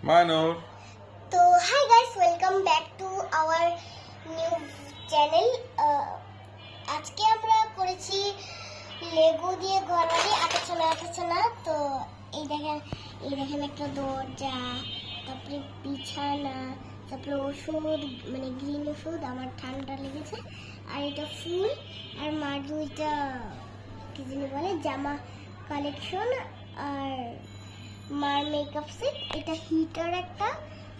Manur. তো hi guys, welcome back to our new channel. আজকে আমরা করেছি লেগো দিয়ে ঘর বাড়ি আটাছানা। তো এই দেখেন একটা দরজা, তারপরে বিছানা, তারপরে ওষুধ মানে গ্রিন ওষুধ, আমার ঠান্ডা লেগেছে। আর এটা ফুল, আর মার দুইটা কি জানি বলে জামা কালেকশন, আর মার মেকআপ সেট। এটা হিটার একটা,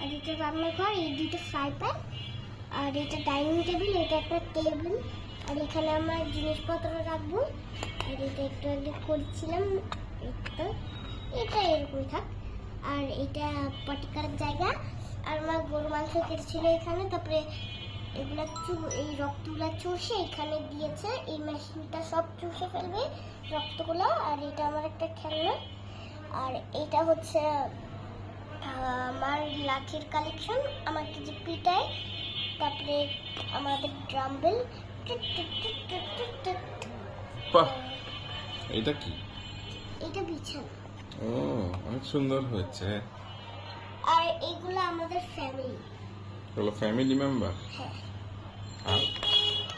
আর এটা রান্নাঘর, এই দুটো ফ্রাই প্যান, আর এটা ডাইনিং টেবিল, এটা একটা টেবিল, আর এখানে আমরা জিনিসপত্র রাখবো। আর এটা একটু আগে করছিলাম, এটা এরকম থাক। আর এটা পটিকার জায়গা, আর আমার গরু মাংস কেটেছিল এখানে। তারপরে এগুলা এই রক্তগুলা চুষে এখানে দিয়েছে, এই মেশিনটা সব চুষে ফেলবে রক্তগুলা। আর এটা আমার একটা খেলনা, আর এটা হচ্ছে আমার লাঠির কালেকশন, আমাকে যে পিটায়। তারপরে আমাদের ড্রাম্বেল। বাহ, এটা কি? এটা বিছানা। ও, অনেক সুন্দর হয়েছে। আর এগুলো আমাদের ফ্যামিলি। হলো ফ্যামিলি মেম্বার। হ্যাঁ, আর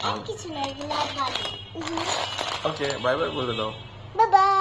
আর কিছু না, এগুলো আর ভালো। ওকে, বাই বাই বলে দাও। Bye bye.